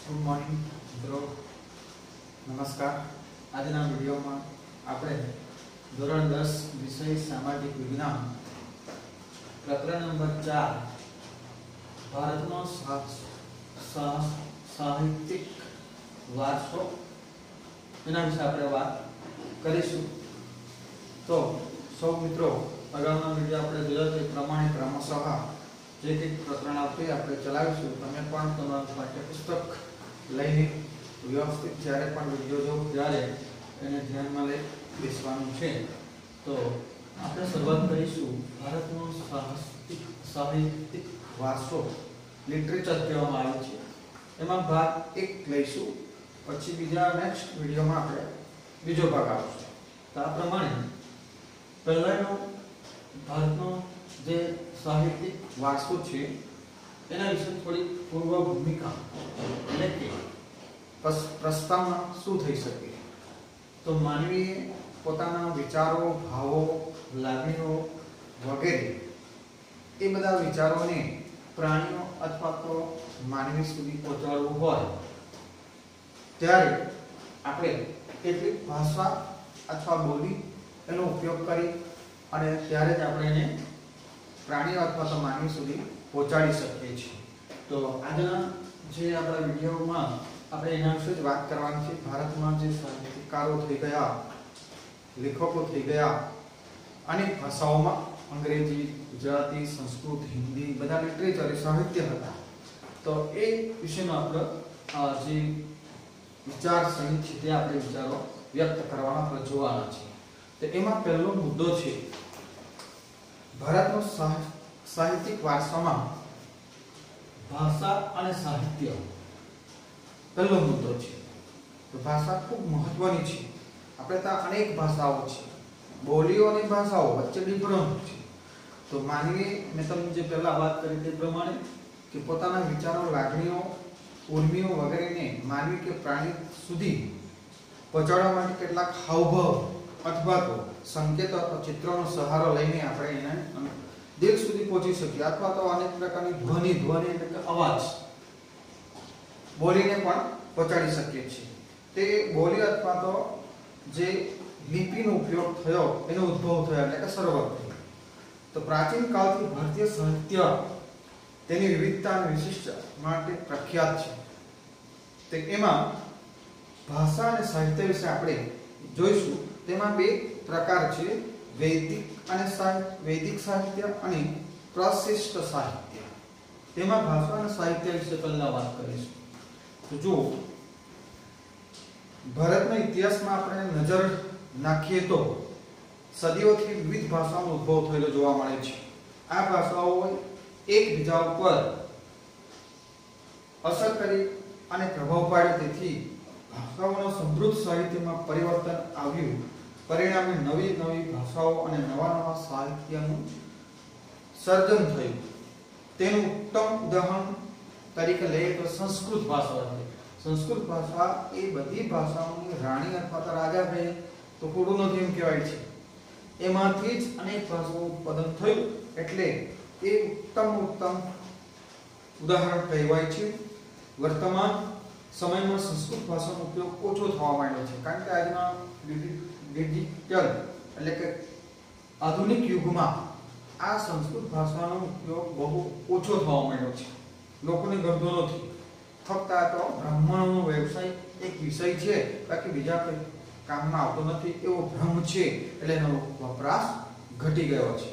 Good morning मित्रों, नमस्कार। આજના વિડિયોમાં આપણે ધોરણ 10 વિષય સામાજિક વિજ્ઞાન પ્રકરણ નંબર 4 ભારતનો સાહિત્યિક વારસો એના વિશે આપણે વાત કરીશું। તો સૌ મિત્રો, અગાઉના વિડિયો આપણે જોયો તે પ્રમાણે ક્રમશઃ જે કંઈક પ્રકરણ આવશે આપણે ચલાવીશું। તમે પણ તમારું પાઠ્યપુસ્તક લઈને વ્યવસ્થિત જ્યારે પણ વિડિયો જોવો ત્યારે એને ધ્યાનમાં લઈ બેસવાનું છે। તો આપણે શરૂઆત કરીશું ભારતનો સાહિત્યિક વારસો લિટરેચર કહેવામાં આવે છે એમાં ભાગ 1 લઈશું, પછી બીજા નેક્સ્ટ વિડિયોમાં આપણે બીજો ભાગ આવશે। તો આ પ્રમાણે પહેલાનો ભારતનો જે સાહિત્યિક વારસો છે એના વિશે થોડી પૂર્વ ભૂમિકા એટલે કે પ્રસ્તાવના શું થઈ શકે। તો માનવીએ પોતાના વિચારો, ભાવો, લાગણીઓ વગેરે એ બધા વિચારોને પ્રાણીઓ અથવા તો માનવી સુધી પહોંચાડવું હોય ત્યારે આપણે કેટલીક ભાષા અથવા બોલી એનો ઉપયોગ કરી અને ત્યારે જ આપણે એને પ્રાણીઓ અથવા તો માનવી સુધી પહોંચાડી શકીએ છીએ। તો આજના જે આપણા વિડીયોમાં આપણે એના વિશે જ વાત કરવાની છે। ભારતમાં જે સાહિત્યકારો થઈ ગયા, લેખકો થઈ ગયા, અનેક ભાષાઓમાં અંગ્રેજી, ગુજરાતી, સંસ્કૃત, હિન્દી બધા લિટરેચર સાહિત્ય હતા। તો એ વિશેનો આપણે જે વિચારસરણી છે તે આપણે વિચારો વ્યક્ત કરવાના આપણે જોવાના છે। તો એમાં પહેલો મુદ્દો છે ભારતનો સાહિત્યિક વારસામાં ભાષા અને સાહિત્ય। પહેલો મુદ્દો છે તો ભાષા ખૂબ મહત્વની છે। આપણે ત્યાં અનેક ભાષાઓ છે, બોલીઓ અને ભાષાઓ વચ્ચે ડિફરન્સ છે। તો માનવી, મેં તમને જે પહેલા વાત કરી તે પ્રમાણે કે પોતાના વિચારો, લાગણીઓ, ઉર્મિઓ વગેરેને માનવી કે પ્રાણી સુધી પહોંચાડવા માટે કેટલાક હાવભાવ અથવા તો સંકેતો અથવા ચિત્રોનો સહારો લઈને આપણે એને દિલ સુધી પહોંચી શકીએ અથવા તો અનેક પ્રકારની ધ્વનિ એટલે કે અવાજ બોલીને પણ પહોંચાડી શકીએ છીએ। તે બોલી અથવા તો જે લિપિનો ઉપયોગ થયો એનો ઉદ્ભવ થયો એટલે કે શરૂઆત થઈ। તો પ્રાચીન કાળથી ભારતીય સાહિત્ય તેની વિવિધતા અને વિશિષ્ટ માટે પ્રખ્યાત છે। તે એમાં ભાષા અને સાહિત્ય વિશે આપણે જોઈશું। તેમાં બે પ્રકાર છે, વૈદિક સાહિત્ય અને પ્રશિષ્ટ સાહિત્ય। તેમાં ભાષા અને સાહિત્ય વિશે પહેલા વાત કરીશું। તો જો ભારતના ઇતિહાસમાં આપણે નજર નાખીએ તો સદીઓથી વિવિધ ભાષાનો ઉદ્ભવ થયેલો જોવા મળે છે। આ ભાષાઓ એકબીજા ઉપર અસર કરી અને પ્રભાવ પાડ્યો, તેથી ભાષાઓના સમૃદ્ધ સાહિત્યમાં પરિવર્તન આવ્યું। પરિણામે નવી ભાષાઓ અને નવા સાહિત્યનું સર્જન થયું। તેનું ઉત્તમ ઉદાહરણ તરીકે લઈએ તો સંસ્કૃત ભાષા છે। સંસ્કૃત ભાષા એ બધી ભાષાઓની રાણી અથવા તો રાજા કહે તો ખોટું નથી એમ કહેવાય છે। એમાંથી જ અનેક ભાષાઓ ઉત્પાદન થયું એટલે એ ઉત્તમ ઉદાહરણ કહેવાય છે। વર્તમાન સમયમાં સંસ્કૃત ભાષાનો ઉપયોગ ઓછો થવા માંડ્યો છે, કારણ કે આજના ડિજિટલ એટલે કે આધુનિક યુગમાં આ સંસ્કૃત ભાષાનો ઉપયોગ બહુ ઓછો થવા માંડ્યો છે। લોકોને ગમતો નથી, ફક્ત આ તો બ્રાહ્મણોનો વ્યવસાય એક વિષય છે, બાકી બીજા કોઈ કામમાં આવતો નથી એવો ભ્રમ છે, એટલે એનો વપરાશ ઘટી ગયો છે।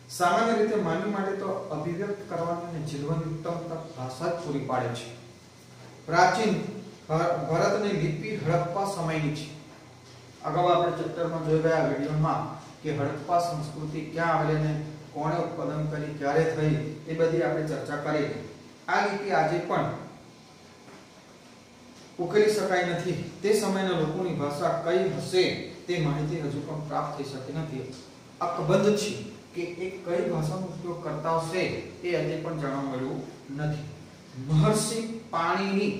સામાન્ય રીતે માનવી માટે તો અભિવ્યક્ત કરવાની અને જીવવાની ઉત્તમ ભાષા જ પૂરી પાડે છે। પ્રાચીન ભારતની લિપિ હડપ્પા સમયની છે। અગાઉ આપણે ચેપ્ટરમાં જોઈ ગયા વિડીયોમાં કે હડપ્પા સંસ્કૃતિ ક્યાં આવેલી અને કોણે ઉત્પાદન કરી, ક્યારે થઈ, એ બધી આપણે ચર્ચા કરી। આ લિપિ આજે પણ ઉકેલી શકાય નથી। તે સમયના લોકોની ભાષા કઈ હશે તે માહિતી હજુ પણ પ્રાપ્ત થઈ શકી નથી। અકબંધ છે કે એ કઈ ભાષાનો ઉપયોગ કરતા હશે એ આજે પણ જાણવા મળ્યું નથી। મહર્ષિ પાણિની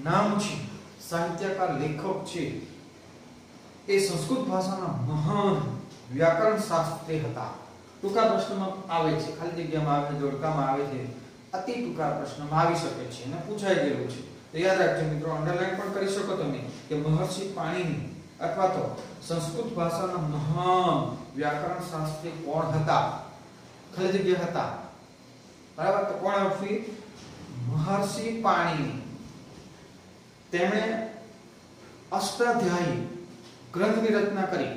નામ છે, સાહિત્યકાર, લેખક છે। એ સંસ્કૃત ભાષાના મહાન વ્યાકરણ શાસ્ત્રી હતા। ટૂંકા પ્રશ્નમાં આવે છે, ખાલી જગ્યામાં આવે છે, જોડકામાં આવે છે અતિ ટૂંકા પ્રશ્નમાં આવી શકે છે અને પૂછાઈ ગયેલું છે. તો યાદ રાખજો મિત્રો, અંડરલાઈન પણ કરી શકો તમે કે મહર્ષિ પાણિની અથવા તો સંસ્કૃત ભાષાના મહાન વ્યાકરણ શાસ્ત્રી કોણ હતા? ખાલી જગ્યા હતા. બરાબર, તો કોણ આવશે? મહર્ષિ પાણિની. તેમણે અષ્ટાધ્યાયી ગ્રંથની રચના કરી.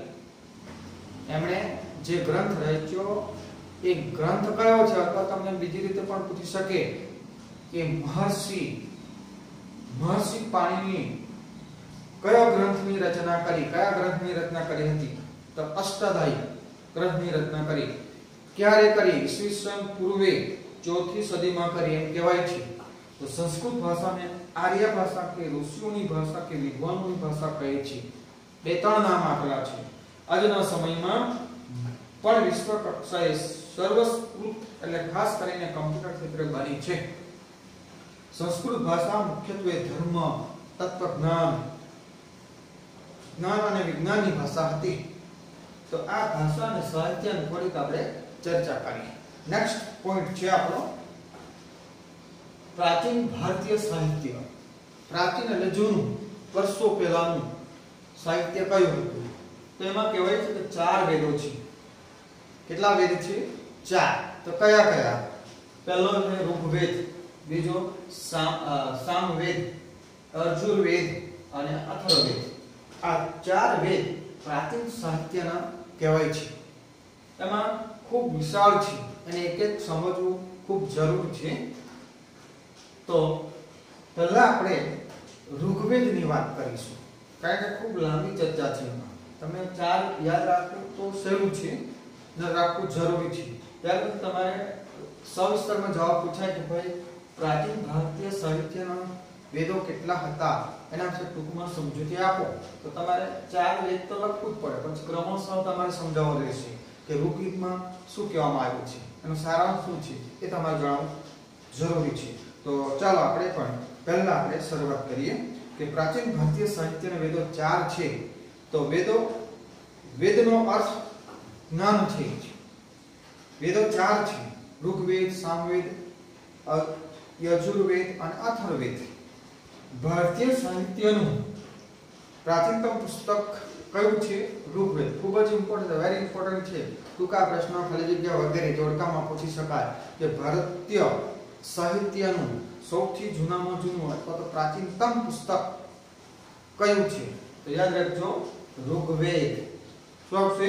એમણે જે ગ્રંથ રચ્યો એ ગ્રંથ કયો છે? અથવા તમને બીજી રીતે પણ પૂછી શકે કે મહર્ષિ પાણિની કયા ગ્રંથની રચના કરી? કયા ગ્રંથની રચના કરી હતી? તો અષ્ટાધ્યાયી ગ્રંથની રચના કરી. ક્યારે કરી? ઈસવીસન પૂર્વે 4થી સદીમાં કરી એમ કહેવાય છે. તો સંસ્કૃત ભાષાને આર્ય ભાષા કે ઋષિઓની ભાષા કે વિદ્વાનોની ભાષા કહે છે. બે ત્રણ નામ આપેલા છે. આજના સમયમાં પણ વિશ્વ કક્ષાએ સર્વસ્કૃત એટલે ખાસ કરીને કમ્પ્યુટર ક્ષેત્રે બની છે. સંસ્કૃત ભાષા મુખ્યત્વે ધર્મ, તત્વજ્ઞાન, જ્ઞાન અને વિજ્ઞાનની ભાષા હતી. તો આ ભાષા અને સાહિત્યની થોડીક આપણે ચર્ચા કરીએ. નેક્સ્ટ પોઈન્ટ છે આપણો પ્રાચીન ભારતીય સાહિત્ય. પ્રાચીન એટલે જૂનું, વર્ષો પહેલાનું સાહિત્ય કયું હતું? તો એમાં કહેવાય છે કે 4 વેદો છે. કેટલા વેદ છે? 4. તો કયા કયા? પહેલો છે ઋગ્વેદ, બીજો સામવેદ, અર્જુનવેદ અને અથર્વવેદ. આ 4 વેદ પ્રાચીન સાહિત્યના કહેવાય છે. એમાં ખૂબ વિશાળ છે અને એક એક સમજવું ખૂબ જરૂરી છે. તો પહેલા આપણે ઋગ્વેદની વાત કરીશું, કારણ કે ખૂબ લાંબી ચર્ચા છે એમાં. તમે 4 યાદ રાખો તો સહેલું છે ને રાખવું જરૂરી છે. ત્યાર પછી તમારે સવિસ્તારમાં જવાબ પૂછાય કે ભાઈ પ્રાચીન ભારતીય સાહિત્યના વેદો કેટલા હતા એના વિશે ટૂંકમાં સમજૂતી આપો. તો તમારે 4 વેદ તો લખવું જ પડે, પછી ક્રમશઃ તમારે સમજાવવું રહેશે કે ઋગ્વેદમાં શું કહેવામાં આવ્યું છે, એનો સારાંશ શું છે એ તમારે જણાવવું જરૂરી છે. તો ચાલો આપણે પણ પહેલા આપણે શરૂઆત કરીએ કે પ્રાચીન ભારતીય સાહિત્યના વેદો 4 છે. તો વેદનો અર્થ જ્ઞાન છે. વેદો 4 છે: ઋગ્વેદ, સામવેદ, યજુર્વેદ અને અથર્વવેદ. ભારતીય સાહિત્યનું પ્રાચીનતમ પુસ્તક કયું છે? ઋગ્વેદ. ખૂબ જ ઇમ્પોર્ટન્ટ, વેરી ઇમ્પોર્ટન્ટ છે. ટૂંકા પ્રશ્ન, ખાલી જગ્યા વગેરે જોડકામાં પૂછી શકાય કે ભારતીય સાહિત્યનું સૌથી જૂનામાં જૂનું અથવા તો પ્રાચીનતમ પુસ્તક કયું છે? તો યાદ રાખજો ઋગ્વેદ. શું આવશે?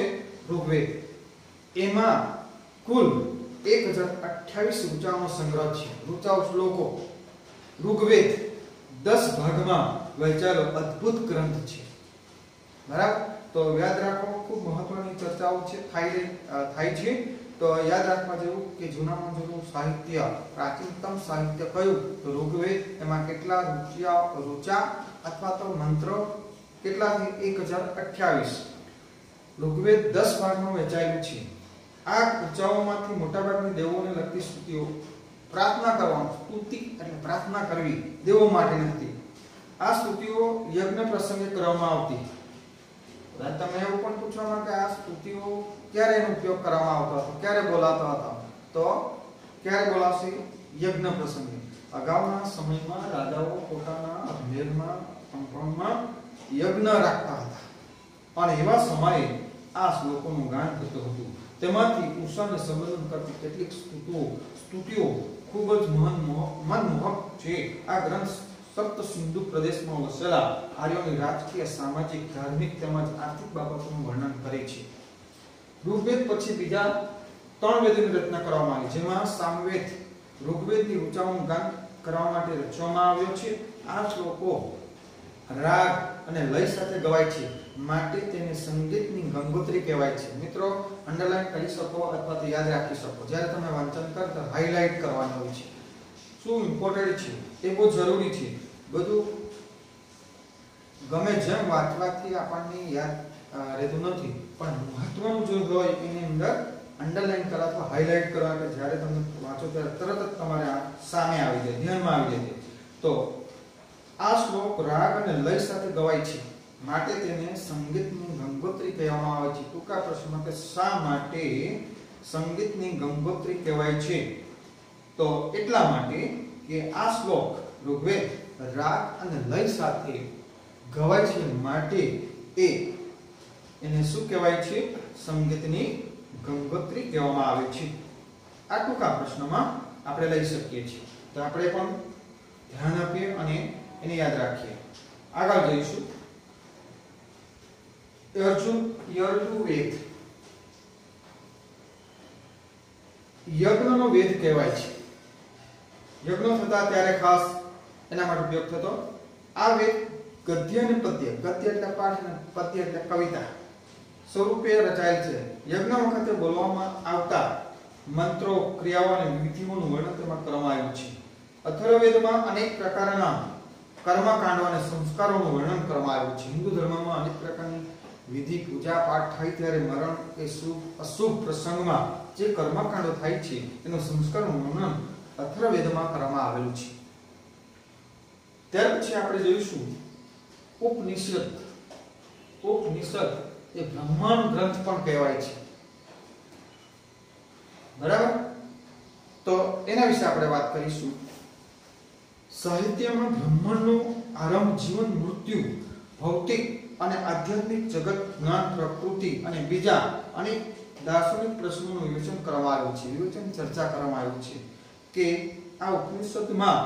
ઋગ્વેદ. એમાં કુલ 1028 ઋચાઓનો સંગ્રહ છે. ઋચાઓ શ્લોકો. ઋગ્વેદ 10 ભાગમાં વહેંચાયેલો અદ્ભુત ગ્રંથ છે. બરાબર, તો યાદ રાખો, ખૂબ મહત્વની ચર્ચાઓ છે થાય છે. તો યાદ રાખવા જેવું કે જૂનામાં જૂનું સાહિત્ય, પ્રાચીનતમ સાહિત્ય કયું? તો ઋગ્વેદ. એમાં કેટલા ઋચા અથવા તો મંત્રો કેટલાથી? 1028. ઋગ્વેદ 10 ભાગમાં વહેંચાયેલું છે. આ ઋચાઓમાંથી મોટાભાગની દેવોને લગતી સ્તુતિઓ, પ્રાર્થના કરવાનું, સ્તુતિ એટલે પ્રાર્થના કરવી, દેવો માટે નથી. આ સ્તુતિઓ યજ્ઞ પ્રસંગે કરવામાં આવતી. તમે એવું પણ પૂછવામાં કે આ સ્તુતિઓ ક્યારે એનો ઉપયોગ કરવામાં આવતો હતો, ક્યારે બોલાતા હતા? તો ક્યારે બોલાશે? યજ્ઞ પ્રસંગે. અગાઉના સમયમાં રાજાઓ પોતાના મહેલમાં, કંપનમાં યજ્ઞ રાખતા હતા અને એવા સમયે આ શ્લોકોનું ગાન થતું હતું. તેમાંથી પુરુષોને સંબોધન કરતી કેટલીક સ્તુતિઓ ખૂબ જ મનમોહક છે. આ ગ્રંથ સપ્ત સિંધુ પ્રદેશમાં વસેલા આર્યોની રાજકીય, સામાજિક, ધાર્મિક તેમજ આર્થિક બાબતોનું વર્ણન કરે છે. ઋગ્વેદ પછી બીજા 3 વેદોની રચના કરવામાં આવી, જેમાં સામવેદ ઋગ્વેદની ઋચાઓનું ગાન કરવા માટે રચવામાં આવ્યો છે. આ શ્લોકો રાગ અને લય સાથે ગવાય છે, માટે તેને સંગીતની ગંગોત્રી કહેવાય છે. મિત્રો અંડરલાઈન કરી શકો અથવા તો યાદ રાખી શકો. જ્યારે તમે વાંચન કરતા હાઇલાઇટ કરવાનું હોય છે, શું ઇમ્પોર્ટન્ટ છે એ બહુ જરૂરી છે. બધું ગમે જેમ વાંચવાથી આપણને યાદ રહેતું નથી, પણ મહત્વનું જો હોય એની અંદર અંડરલાઈન કરવા અથવા હાઇલાઇટ કરવા, કે જ્યારે તમે વાંચો ત્યારે તરત જ તમારે આ સામે આવી જાય, ધ્યાનમાં આવી જાય. તો આ શ્લોક રાગ અને લય સાથે ગવાય છે, માટે તેને સંગીતની ગંગોત્રી કહેવામાં આવે છે. ટૂંકા પ્રશ્નમાં કે શા માટે સંગીતની ગંગોત્રી કહેવાય છે? તો એટલા માટે કે આ શ્લોક ઋગ્વેદ રાગ અને લય સાથે ગવાય છે, માટે એને શું કહેવાય છે? સંગીતની ગંગોત્રી કહેવામાં આવે છે. આ ટૂંકા પ્રશ્નમાં આપણે લઈ શકીએ છીએ. તો આપણે પણ ધ્યાન આપીએ અને એને યાદ રાખીએ. આગળ જઈશું. યજુર્વેદ યજ્ઞનો વેદ કહેવાય છે. યજ્ઞો થતા ત્યારે ખાસ એના માટે ઉપયોગ થતો. આ વેદ ગદ્ય અને પદ્ય, ગદ્ય એટલે પાઠ અને પદ્ય એટલે કવિતા સ્વરૂપે રચાયેલ છે. યજ્ઞ વખતે બોલવામાં આવતા મંત્રો, ક્રિયાઓ અને વિધિઓનું વર્ણન તેમાં કરવામાં આવ્યું છે. અથર્વવેદમાં અનેક પ્રકારના કર્મકાંડો અને સંસ્કારોનું વર્ણન કરવામાં આવ્યું છે. હિન્દુ ધર્મમાં અનેક પ્રકારની વિધિ, પૂજા પાઠ થાય ત્યારે મરણ કે શુભ અશુભ પ્રસંગમાં જે કર્મકાંડો થાય છે તેનું સંસ્કારનું વર્ણન અથર્વવેદમાં કરવામાં આવેલું છે. ત્યાર પછી આપણે જોઈશું ઉપનિષદ. ઉપનિષદ એ બ્રહ્માંડ ગ્રંથ પણ કહેવાય છે. બરાબર? તો એના વિશે આપણે વાત કરીશું. સાહિત્યમાં બ્રહ્માંડનો આરંભ, જીવન, મૃત્યુ, ભૌતિક અને આધ્યાત્મિક જગત, જ્ઞાન, પ્રકૃતિ અને બીજા અનેક દાર્શનિક પ્રશ્નોનું વિવેચન કરવામાં આવ્યું છે. વિવેચન ચર્ચા કરવામાં આવ્યું છે કે આ ઉપનિષદમાં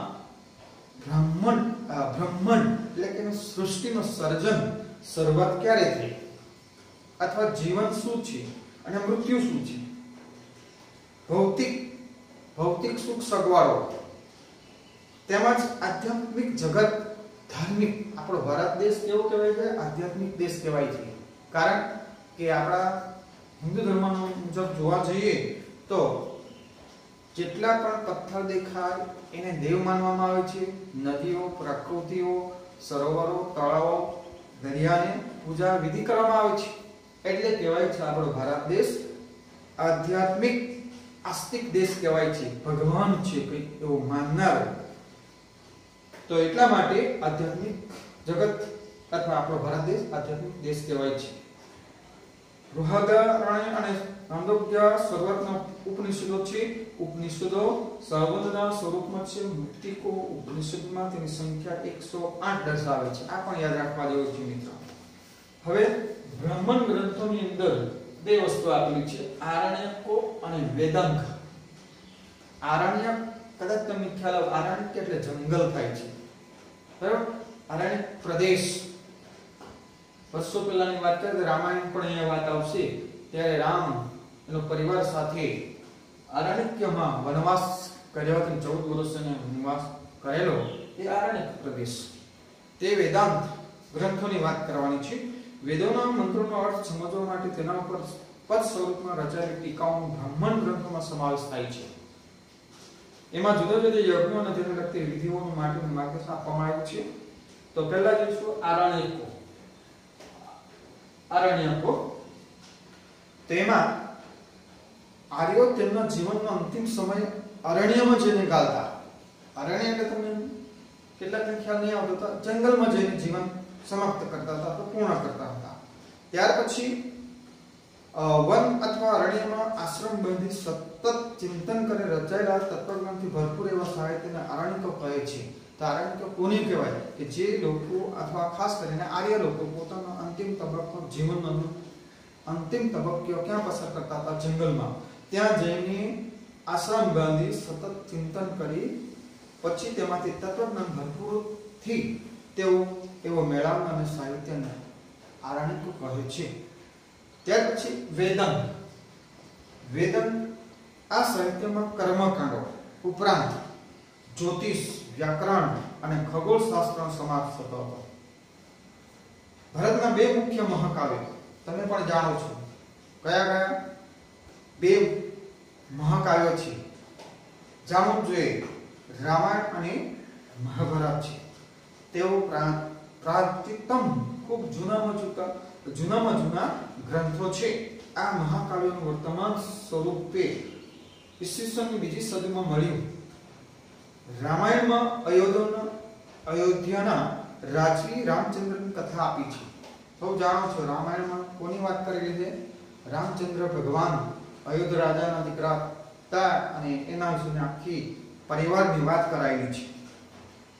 બ્રહ્માંડ એટલે કે સૃષ્ટિનું સર્જન શરૂઆત ક્યારે થઈ, અથવા જીવન શું છે અને મૃત્યુ શું છે, ભૌતિક સુખ સગવડો, તેમજ આધ્યાત્મિક જગત, ધાર્મિક. આપણો ભારત દેશ કેવો કહેવાય છે? આધ્યાત્મિક દેશ કહેવાય છે. કારણ કે આપણા હિન્દુ ધર્મનો મુજબ જોવા જઈએ તો જેટલા પણ પથ્થર દેખાય એને દેવ માનવામાં આવે છે. નદીઓ, પ્રકૃતિઓ, સરોવરો, તળાવો, દરિયાને પૂજા વિધિ કરવામાં આવે છે. એટલે કહેવાય છે આપણો ભારત દેશ આધ્યાત્મિક આસ્તિક દેશ કહેવાય છે. ભગવાન છે કંઈક એવો માનનાર. તો એટલા માટે આધ્યાત્મિક જગત અથવા આપણો ભારત દેશ આધ્યાત્મિક દેશ કહેવાય છે. બૃહદારણ્ય અને છાંદોગ્ય શરૂઆતના ઉપનિષદો છે. ઉપનિષદો સંબંધના સ્વરૂપમાં છે. મુક્તિકો ઉપનિષદમાં તેની સંખ્યા 108 દર્શાવે છે. આ પણ યાદ રાખવા જેવું છે મિત્રો. હવે બ્રહ્માંડ ગ્રંથોની અંદર બે વસ્તુ આપેલી છે, આરણ્યકો અને વેદાંગ. આરણ્યક કદાચ તમને ખ્યાલ આવે, આરણ્યક એટલે જંગલ થાય છે. બરાબર? આરણ્યક પ્રદેશ. વર્ષો પહેલાની વાત કરીએ તો રામાયણ પણ અહીંયા વાત આવશે. ત્યારે રામ એનો પરિવાર સાથે આરણ્યકમાં વનવાસ કર્યો હતો. 14 વર્ષ એને વનવાસ કરેલો એ આરણ્યક પ્રદેશ. તે વેદાંત ગ્રંથોની વાત કરવાની છે. વેદોના મંત્રોનો અર્થ સમજવા માટે તેના ઉપર પદ સ્વરૂપમાં રચાયેલી ટીકાઓનો બ્રહ્માંડ ગ્રંથોમાં સમાવેશ થાય છે. એમાં જુદા જુદા યજ્ઞો અને તેને લગતી વિધિઓનું માટેનું માર્ગદર્શન આપવામાં આવ્યું છે. તો પહેલા જોઈશું આરણ્યકો. તેમાં આર્યો તેમના જીવનનો અંતિમ સમય અરણ્યમાં જઈને ગાળતા. અરણ્ય એટલે તમને કેટલાકને ખ્યાલ નહીં આવતો હતો, જંગલમાં જઈને જીવન સમાપ્ત કરતા હતા, તો પૂર્ણ કરતા હતા. ત્યાર પછી વન અથવા અરણ્યમાં આશ્રમ બાંધી સતત ચિંતન કરી રચાયેલા તત્વજ્ઞાનથી ભરપૂર એવા સાહિત્યને આરણ્યકો કહે છે. તો આરણ્યકો કોને કહેવાય? કે જે લોકો અથવા ખાસ કરીને આર્ય લોકો પોતાનો અંતિમ તબક્કો, જીવનનો અંતિમ તબક્કો ક્યાં પસાર કરતા હતા? જંગલમાં. ત્યાં જઈને આશ્રમ બાંધી સતત ચિંતન કરી પછી તેમાંથી તત્વજ્ઞાન ભરપૂરથી તેઓ એવો મેળવવા અને સાહિત્યને આરણ્યકો કહે છે. ત્યાર પછી વેદાંગ. આ સાહિત્યમાં કર્મકાંડો ઉપરાંત જ્યોતિષ, વ્યાકરણ અને ખગોળ શાસ્ત્રનો સમાવેશ થતો હતો. ભારતના બે મુખ્ય મહાકાવ્યો તમે પણ જાણો છો. કયા? બે મહાકાવ્યો છે, જાણવું જોઈએ. રામાયણ અને મહાભારત છે. તેઓ પ્રાચીનતમ ખૂબ જૂનામાં જૂના ગ્રંથો છે. આ મહાકાવ્યોનું વર્તમાન સ્વરૂપે ઈસવીસનની બીજી સદીમાં મળ્યું. રામાયણમાં અયોધ્યાના રાજવી રામચંદ્રની કથા આપી છે. સૌ જાણો છો રામાયણમાં કોની વાત કરેલી છે? રામચંદ્ર ભગવાન અયોધ્યા રાજાના દીકરા તા અને એના વિશેની આખી પરિવારની વાત કરાયેલી છે.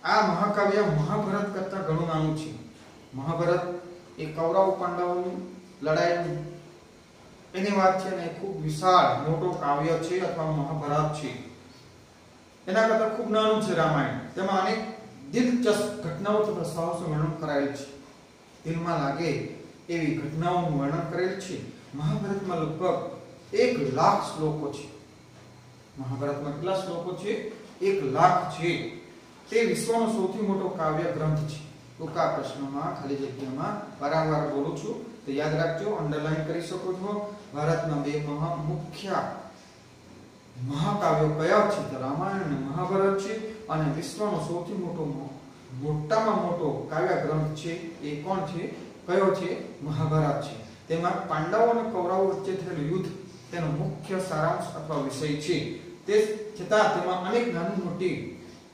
આ મહાકાવ્ય મહાભારત કરતા ઘણું નાનું છે. મહાભારત એ કૌરવ પાંડવોની લડાઈ એની વાત છે ને, ખૂબ વિશાળ મોટો કાવ્ય છે અથવા મહાભારત છે. એના કરતા ખૂબ નાનું છે રામાયણ. તેમાં અનેક દિલચસ્પ ઘટનાઓ તથા સાહસનું વર્ણન કરાયેલ છે. દિલમાં લાગે એવી ઘટનાઓનું વર્ણન કરેલ છે. મહાભારતમાં લગભગ 1,00,000 શ્લોકો છે. મહાભારતમાં કેટલા શ્લોકો છે? 1,00,000 છે. તે વિશ્વનો સૌથી મોટો કાવ્ય ગ્રંથ છે. ટૂંકા પ્રશ્નોમાં ખાલી જગ્યામાં વારંવાર બોલું છું તો યાદ રાખજો, અંડરલાઈન કરી શકો છો. ભારતના બે મુખ્ય મહાકાવ્યો કયા છે? તો રામાયણ અને મહાભારત છે. અને વિશ્વનો સૌથી મોટામાં મોટો કાવ્ય ગ્રંથ છે એ કોણ છે? કયો છે? મહાભારત છે. તેમાં પાંડવો અને કૌરવો વચ્ચે થયેલું યુદ્ધ તેનો મુખ્ય સારાંશ અથવા વિષય છે. તે છતાં તેમાં અનેક નાની મોટી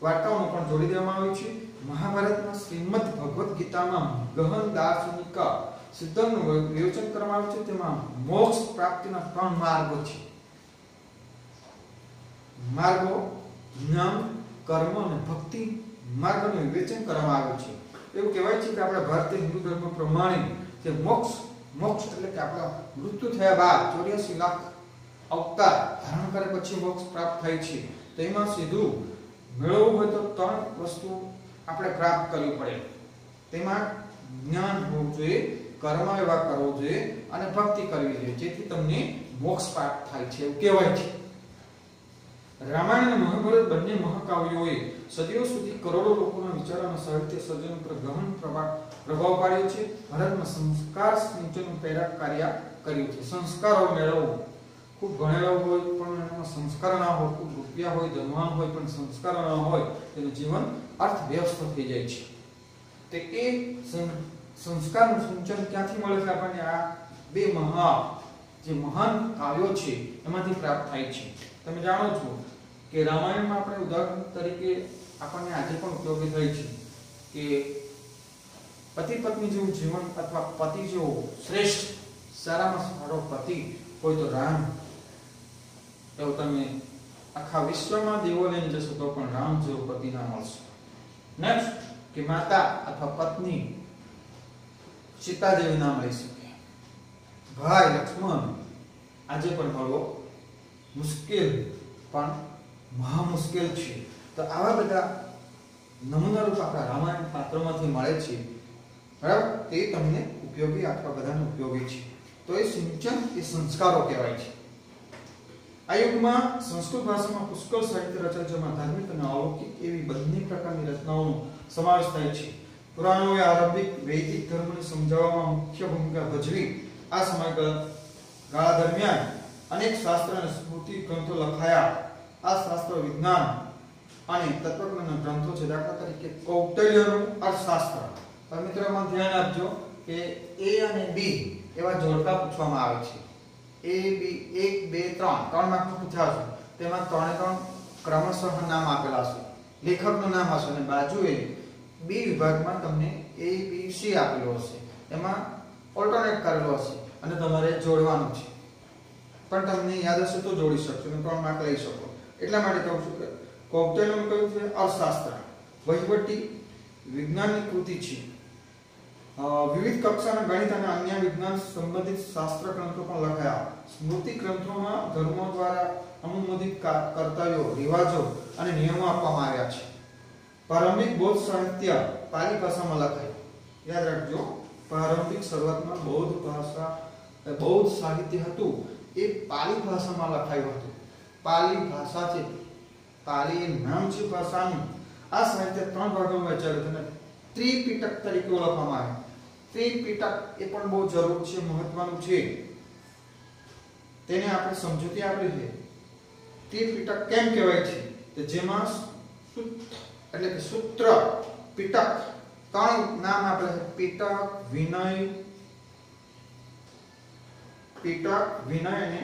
વાર્તાઓનો પણ જોડી દેવામાં આવી છે. મહાભારતમાં શ્રીમદ ભગવદ્ ગીતામાં ગહન દાર્શનિક સિદ્ધાંતનું વિવેચન કરવામાં આવ્યું છે. તેમાં મોક્ષ પ્રાપ્તિના 3 માર્ગો છે. માર્ગો જ્ઞાન, કર્મ અને ભક્તિ માર્ગનું વિવેચન કરવામાં આવ્યું છે. એવું કહેવાય છે કે આપણા ભારતીય હિન્દુ ધર્મ પ્રમાણે જે મોક્ષ એટલે કે આપણા મૃત્યુ થયા બાદ 84 લાખ અવતાર ધારણ કર્યા પછી મોક્ષ પ્રાપ્ત થાય છે. તો એમાં સીધું મેળવવું હોય તો 3 વસ્તુ આપણે પ્રાપ્ત કરવી પડે. તેમાં જ્ઞાન હોવું જોઈએ, કર્મ એવા કરવો જોઈએ અને ભક્તિ કરવી જોઈએ, જેથી તમને મોક્ષ પ્રાપ્ત થાય છે એવું કહેવાય છે. રામાયણ અને મહાભારત બંને મહાકાવ્યોએ સદીઓ સુધી કરોડો લોકોના વિચાર અને સાહિત્ય સર્જન પર ગહન પ્રભાવ પાડ્યો છે. ભારતમાં સંસ્કાર સિંચનનું પ્રેરક કાર્ય કર્યું છે. સંસ્કારો મેળવવો, ખૂબ ભણેલો હોય પણ એમાં સંસ્કાર ના હોય, ખૂબ રૂપિયા હોય, ધનવાન હોય પણ સંસ્કાર ના હોય, તેનું જીવન અર્થવ્યસ્ત થઈ જાય છે. તે એ સંસ્કારનું સિંચન ક્યાંથી મળે છે આપણને? આ બે મહાન કાવ્યો છે એમાંથી પ્રાપ્ત થાય છે. તમે જાણો છો કે રામાયણમાં આપણે ઉદાહરણ તરીકે આપણને આજે પણ ઉપયોગી થાય છે કે પતિ પત્ની જેવું જીવન અથવા પતિ જેવો શ્રેષ્ઠ સારામાં સારો પતિ હોય તો રામ. એવું તમે આખા વિશ્વમાં દેવો લઈને જશો તો પણ રામ જેવો પતિ ના મળશે. નેક્સ્ટ કે માતા અથવા પત્ની સીતા જેવી ના મળી શકે. ભાઈ લક્ષ્મણ આજે પણ મળવો મુશ્કેલ પણ મહા મુશ્કેલ છે. તો આવા બધા નમૂના રૂપ આપણા રામાયણ પાત્રમાંથી મળે છે. બરાબર? તે તમને ઉપયોગી, આપણા બધાને ઉપયોગી છે. તો એ સિંચન એ સંસ્કારો કહેવાય છે. આ યુગમાં સંસ્કૃત ભાષામાં પુષ્કળ સાહિત્ય રચાય, જેમાં ધાર્મિક અને અલૌકિક એવી બંને પ્રકારની રચનાઓનો સમાવેશ થાય છે. પુરાણોએ આરંભિક વૈદિક ધર્મને સમજાવવામાં મુખ્ય ભૂમિકા ભજવી. આ સમયગાળા દરમિયાન અનેક શાસ્ત્ર અને સ્મૃતિ ગ્રંથો લખાયા. આ શાસ્ત્ર વિજ્ઞાન અને તત્વજ્ઞાનના ગ્રંથો છે. દાખલા તરીકે કૌટિલ્યનું અર્થશાસ્ત્ર. પણ મિત્રોમાં ધ્યાન આપજો કે A અને B એવા જોડકા પૂછવામાં આવે છે. A B 1 2 3 ત્રણ માર્કનું પૂછાશે. તેમાં 3 ક્રમશઃ નામ આપેલા છે, લેખકનું નામ હશે અને બાજુએ B વિભાગમાં તમને A B C આપેલો હશે. એમાં ઓલ્ટરનેટ કરેલો હશે અને તમારે જોડવાનું છે. પણ તમને યાદ હશે તો જોડી શકશો અને 3 માર્ક લઈ શકો. એટલા માટે કહું છું કે કૌટિલ્યનું કયું છે? અર્થશાસ્ત્ર. વહીવટી વિજ્ઞાનની કૃતિ છે. વિવિધ કક્ષાના ગણિત અને અન્ય વિજ્ઞાન સંબંધિત શાસ્ત્ર ગ્રંથો પણ લખાયા. સ્મૃતિ ગ્રંથોમાં ધર્મો દ્વારા અનુમોદિત કર્તવ્યો, રિવાજો અને નિયમો આપવામાં આવ્યા છે. પ્રારંભિક બૌદ્ધ સાહિત્ય પાલી ભાષામાં લખાયું. યાદ રાખજો, પ્રારંભિક શરૂઆતમાં બૌદ્ધ સાહિત્ય હતું એ પાલી ભાષામાં લખાયું હતું. પાલી ભાષા છે, પાલી એ નામ છે ભાષાનું. આ સાહિત્ય 3 ભાગોમાં વહેંચાયેલું હતું અને ત્રિપિટક તરીકે ઓળખવામાં આવે. ત્રિપિટક એ પણ બહુ જરૂર છે, મહત્વનું છે. તેને આપણે સમજૂતી આપી છે. ત્રિપિટક કેમ કહેવાય છે? કે જેમાં એટલે કે સૂત્ર પિટક 3 નામ આપેલા છે. પિટક, વિનય અને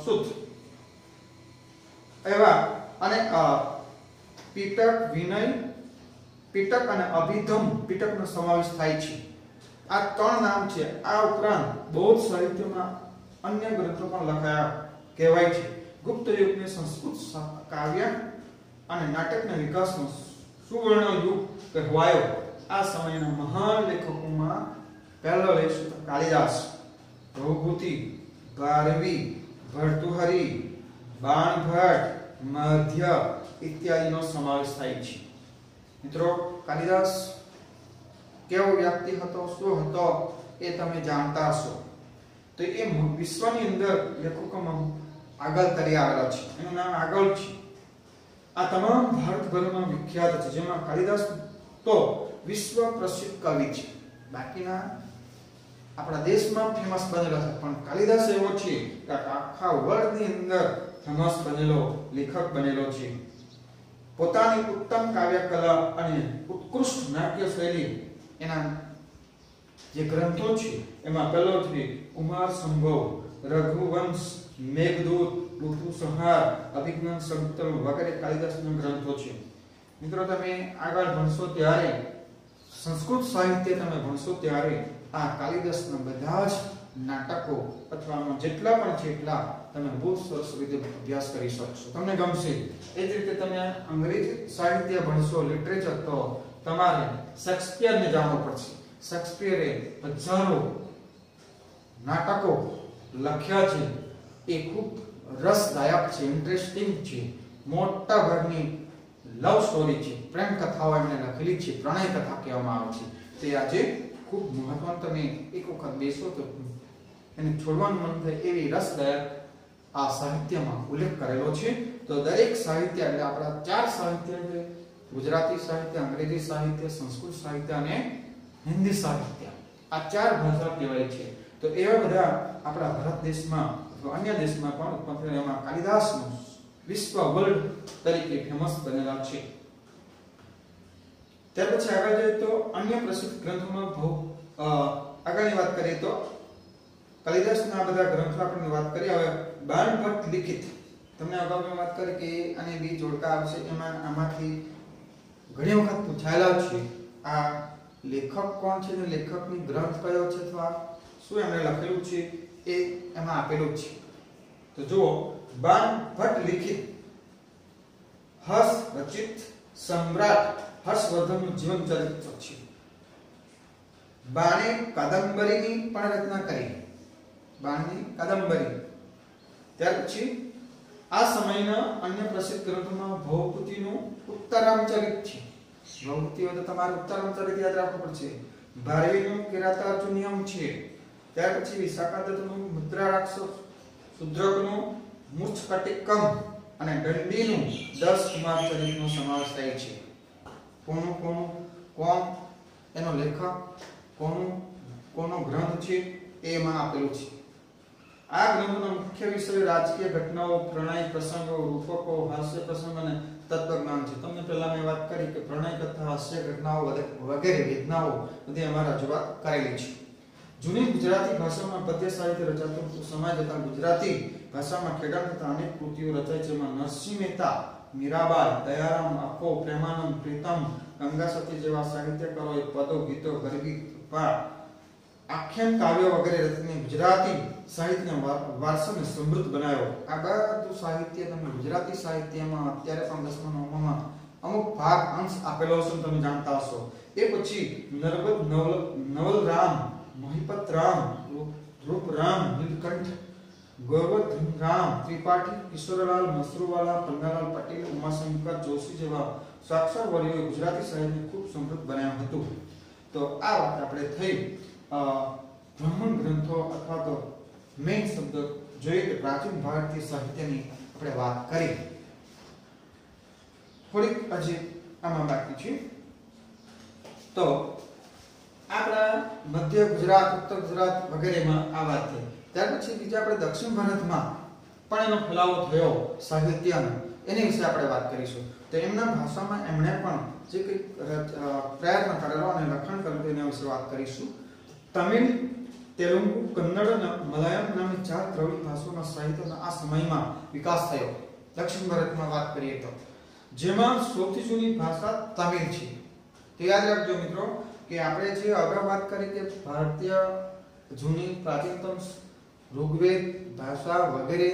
સુત એવા અને પિટક, વિનય પિટક અને અભિધમ પિટકનો સમાવેશ થાય છે. આ 3 નામ છે. આ ઉપરાંત બૌદ્ધ સાહિત્યમાં અન્ય ગ્રંથો પણ લખાયા કહેવાય છે. ગુપ્ત યુગને સંસ્કૃત કાવ્ય અને નાટકના વિકાસનો સુવર્ણ યુગ કહેવાયો. આ સમયના મહાન લેખકોમાં પહેલો લઈશું તો કાલિદાસ, ભવભૂતિ, ભારવી, ભર્તૃહરિ, બાણભટ્ટ, મધ્ય ઇત્યાદિનો સમાવેશ થાય છે. મિત્રો, કાલિદાસ કેવો વ્યક્તિ હતો, શું હતો એ તમે જાણતા હશો. તો એ વિશ્વની અંદર લેખકોમાં આગળ તરી આવેલા છે. એનું નામ આગળ છે. આ તમામ ભારતભરમાં વિખ્યાત છે. જેમાં કાલિદાસ તો વિશ્વ પ્રસિદ્ધ કવિ છે. બાકીના આપણા દેશમાં ફેમસ બનેલા છે, પણ કાલિદાસ એવો છે કે આખા વર્લ્ડની અંદર ફેમસ બનેલો લેખક બનેલો છે. પોતાની ઉત્તમ કાવ્ય કલા અને ઉત્કૃષ્ટ નાટ્ય શૈલી એના જે ગ્રંથો છે એમાં પહેલો છે કુમાર સંભવ, રઘુવંશ, મેઘદૂત, ઋતુસંહાર, અભિજ્ઞાન સંકલ્પ વગેરે કાલિદાસના ગ્રંથો છે. મિત્રો, તમે આગળ ભણશો ત્યારે સંસ્કૃત સાહિત્ય તમે ભણશો ત્યારે આ કાલિદાસના બધા જ નાટકો અથવા જેટલા પણ છે એટલા તમે બહુ સરસ રીતે અભ્યાસ કરી શકશો, તમને ગમશે. એ જ રીતે તમે અંગ્રેજી સાહિત્ય ભણશો, લિટરેચર, તો તમારે શેક્સપિયરને જાણવું પડશે. શેક્સપિયરે હજારો નાટકો લખ્યા છે. એ ખૂબ રસદાયક છે, ઇન્ટરેસ્ટિંગ છે. મોટા ભાગની લવ સ્ટોરી છે, પ્રેમ કથાઓ એમણે લખેલી છે, પ્રણય કથા કહેવામાં આવે છે. તે આજે ખૂબ મહત્વનું. તમે એક વખત બેસો તો એને છોડવાનું મન થાય એવી રસદાયક આ સાહિત્યમાં ઉલ્લેખ કરેલો છે. તો દરેક સાહિત્ય એટલે આપણા ચાર સાહિત્ય છે: ગુજરાતી સાહિત્ય, અંગ્રેજી સાહિત્ય, સંસ્કૃત સાહિત્ય અને હિન્દી સાહિત્ય. આ ચાર ભાષા કહેવાય છે. તો એવા બધા આપણા ભારત દેશમાં અથવા અન્ય દેશમાં પણ ઉત્પન્ન થયેલા એમાં કાલિદાસનું વિશ્વ વર્લ્ડ તરીકે ફેમસ બનેલા છે. ત્યાર પછી આગળ જઈએ તો અન્ય પ્રસિદ્ધ ગ્રંથોમાં આગળની વાત કરીએ તો કાલિદાસના બધા ગ્રંથો આપણે વાત કરીએ. હવે બાણભટ્ટ લિખિત, તમને અગાઉ મેં વાત કરી કે અને બી જોડકા આવશે. આમાંથી ઘણી વખત પૂછાયેલા છે આ લેખક કોણ છે, લેખકની ગ્રંથ કયો છે અથવા શું એમણે લખેલું છે એ એમાં આપેલું છે. તો જુઓ, બાણભટ્ટ લિખિત હર્ષ રચિત સમ્રાટ હર્ષવર્ધનનું જીવન ચરિત્ર છે. બાણે કાદંબરીની પણ રચના કરી, બાણની કાદંબરી. ત્યાર પછી આ સમયના અન્ય પ્રસિદ્ધ ગ્રંથોમાં ભવભૂતિનું ઉત્તરામચરિત છે. ભવભૂતિ હોય તો તમારે ઉત્તરામચરિત યાદ રાખવું પડશે. ભારવીનું કિરાતાર્જુનિયમ છે. ત્યાર પછી વિશાખાદત્તનું મુદ્રા રાક્ષસ, શુદ્રકનું મૂર્છકટિકમ અને દંડીનું 10 કુમાર ચરિતનો સમાવેશ થાય છે. કોણ એનો લેખક, કોનો ગ્રંથ છે એમાં આપેલું છે. આ ગ્રંથનો મુખ્ય વિષય રાજકીય ઘટનાઓ, પ્રણય પ્રસંગો, રૂપકો, હાસ્ય પ્રસંગ અને તત્વજ્ઞાન છે. તમને પહેલા મેં વાત કરી કે પ્રણય કથા, હાસ્ય ઘટનાઓ વગેરે વેદનાઓ બધી અમારા રજૂઆત કરેલી છે. જૂની ગુજરાતી ભાષામાં પદ્ય સાહિત્ય રચાતું હતું. સમય જતાં ગુજરાતી ભાષામાં ખેડાણ થતા અનેક કૃતિઓ રચાય છે. જેમાં નરસિંહ મહેતા, મીરાબાઈ, દયારામ, અપ્પો, પ્રેમાનંદ, પ્રીતમ, ગંગા સતી જેવા સાહિત્યકારોએ પદો, ગીતો, ગરબી, આખ્યાન, કાવ્યો વગેરે રચીને ગુજરાતી સાહિત્યના વારસાને સમૃદ્ધ બનાવ્યો. આ બધું સાહિત્ય તમે ગુજરાતી સાહિત્યમાં અત્યારે પણ 10મા 9મામાં અમુક ભાગ અંશ આપેલો હશે, તમે જાણતા હશો. એ પછી નવલરામ, મહિપતરામ, રૂપરામ, નીલકંઠ, ગોવર્ધનરામ ત્રિપાઠી, કિશોરલાલ મસરૂવાલા, પન્નાલાલ પટેલ, ઉમાશંકર જોશી જેવા સાક્ષર વર્યોએ ગુજરાતી સાહિત્યને ખૂબ સમૃદ્ધ બનાવ્યું હતું. તો આ વાત આપણે થઈ બ્રાહ્મણ ગ્રંથો અથવા તો મેઇન શબ્દ જોઈએ તો પ્રાચીન ભારતીય સાહિત્યની આપણે વાત કરી. થોડીક હજી આમાં બાકી છે. તો આપણા મધ્ય ગુજરાત, ઉત્તર ગુજરાત વગેરેમાં આ વાત થઈ. ત્યાર પછી બીજા આપણે દક્ષિણ ભારતમાં પણ એનો ફેલાવો થયો સાહિત્યનો, એની વિશે આપણે વાત કરીશું. તો એમના ભાષામાં એમણે પણ જે કંઈક પ્રયત્ન કરેલો અને લખાણ કરેલું એના વિશે વાત કરીશું. તમિલ, તેલુગુ, કન્નડ અને મલયાલમ નામની 4 દ્રવિડ ભાષાઓના સાહિત્યના આ સમયમાં વિકાસ થયો. દક્ષિણ ભારતમાં વાત કરીએ તો જેમાં સૌથી જૂની ભાષા તમિલ છે. તો યાદ રાખજો મિત્રો કે આપણે જે અગાઉ વાત કરી કે ભારતીય જૂની પ્રાચીનતમ ઋગ્વેદ ભાષા વગેરે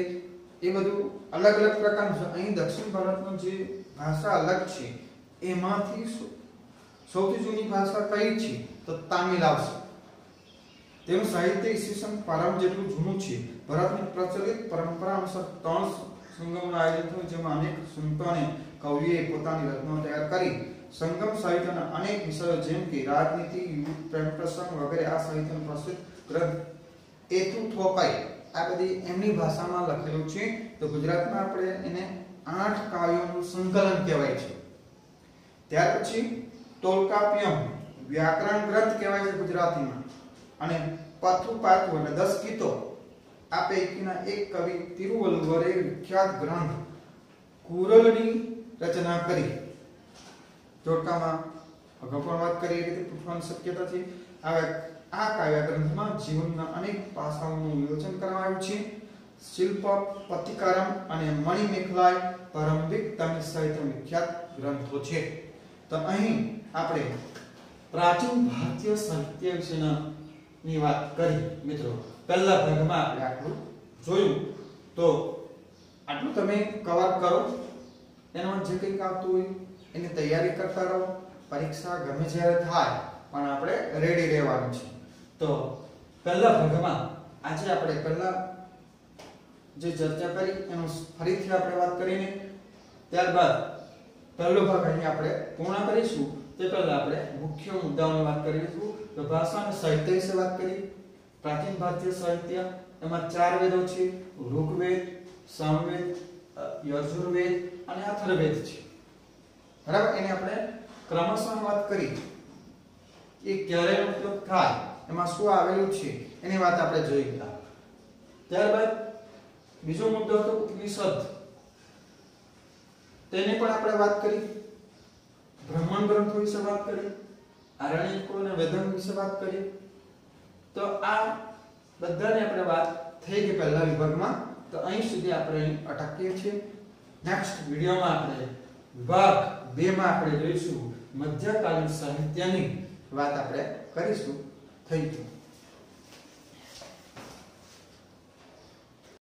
એ બધું અલગ અલગ પ્રકારનું છે. અહીં દક્ષિણ ભારતનો જે ભાષા અલગ છે એમાંથી સૌથી જૂની ભાષા કઈ છે તો તામિલ આવશે. તેનું સાહિત્ય ઈસવીસન પ્રારંભ જેટલું જૂનું છે. ભારતની પ્રચલિત પરંપરા અનુસાર 3 સંગમનું આયોજન થયું, જેમાં અનેક સંતો અને કવિઓએ પોતાની રચનાઓ તૈયાર કરી. સંગમ સાહિત્યના અનેક વિષયો જેમ કે રાજનીતિ, યુદ્ધ, પ્રેમ પ્રસંગ વગેરે આ સાહિત્યનો પ્રસિદ્ધ ગ્રંથ એતુ થોકાઈ આ બધી એમની ભાષામાં લખેલું છે. તો ગુજરાતમાં આપણે એને 8 કાવ્યોનું સંકલન કહેવાય છે. ત્યાર પછી તોલ્કાપ્પિયમ વ્યાકરણ ગ્રંથ કહેવાય છે ગુજરાતીમાં, અને પાથુપાથુ એટલે 10 ગીતો આ પૈકીના એક કવિ તિરુવલ્લુવરે વિખ્યાત ગ્રંથ કુરલની રચના કરી. જોડકામાં અગાઉ પણ વાત કરી એ રીતે પૂછવાની શક્યતા છે. આ કાવ્ય ગ્રંથમાં જીવનના અનેક પાસાઓનું વિવેચન કરવામાં આવ્યું છે. શિલ્પ, પતિકારમ અને મણિમેખલાય પ્રારંભિક તમિલ સાહિત્ય વિખ્યાત ગ્રંથો છે. તો અહીં આપણે પ્રાચીન ભારતીય સાહિત્ય વિશેની વાત કરી મિત્રો. પહેલા ભાગમાં આપણે આટલું જોયું, તો આટલું તમે કવર કરો. એમાં જે કંઈક આવતું હોય એની તૈયારી કરતા રહો. પરીક્ષા ગમે જ્યારે થાય પણ આપણે રેડી રહેવાનું છે. તો પહેલા ભાગમાં આજે આપણે પહેલા જે ચર્ચા કરી એનો ફરીથી આપણે વાત કરીને ત્યારબાદ પહેલો ભાગ અહીં આપણે પૂર્ણ કરીશું. તે પહેલા આપણે મુખ્ય મુદ્દાઓની વાત કરીશું. તો ભાષા અને સાહિત્ય વિશે વાત કરી. પ્રાચીન ભારતીય સાહિત્ય એમાં 4 વેદો છે: ઋગ્વેદ, સામવેદ, યજુર્વેદ અને અથર્વવેદ છે. બરાબર, એને આપણે ક્રમશઃ વાત કરી. એ ક્યારે ઉપયોગ થાય, એમાં શું આવેલું છે એની વાત આપણે જોઈ ગયા. ત્યારબાદ બીજો મુદ્દો હતો ઉપનિષદ. તેની પણ આપણે વાત કરી. બ્રાહ્મણ ગ્રંથો વિશે વાત કરી. આરણ્યકો અને વેદાંત વિશે વાત કરી. તો આ બધાને આપણે વાત થઈ ગઈ પહેલા વિભાગમાં. તો અહીં સુધી આપણે અટકીએ છીએ. નેક્સ્ટ વિડિયોમાં આપણે વિભાગ 2 માં આપણે જોઈશું મધ્યકાલીન સાહિત્યની વાત આપણે કરીશું. Thank you.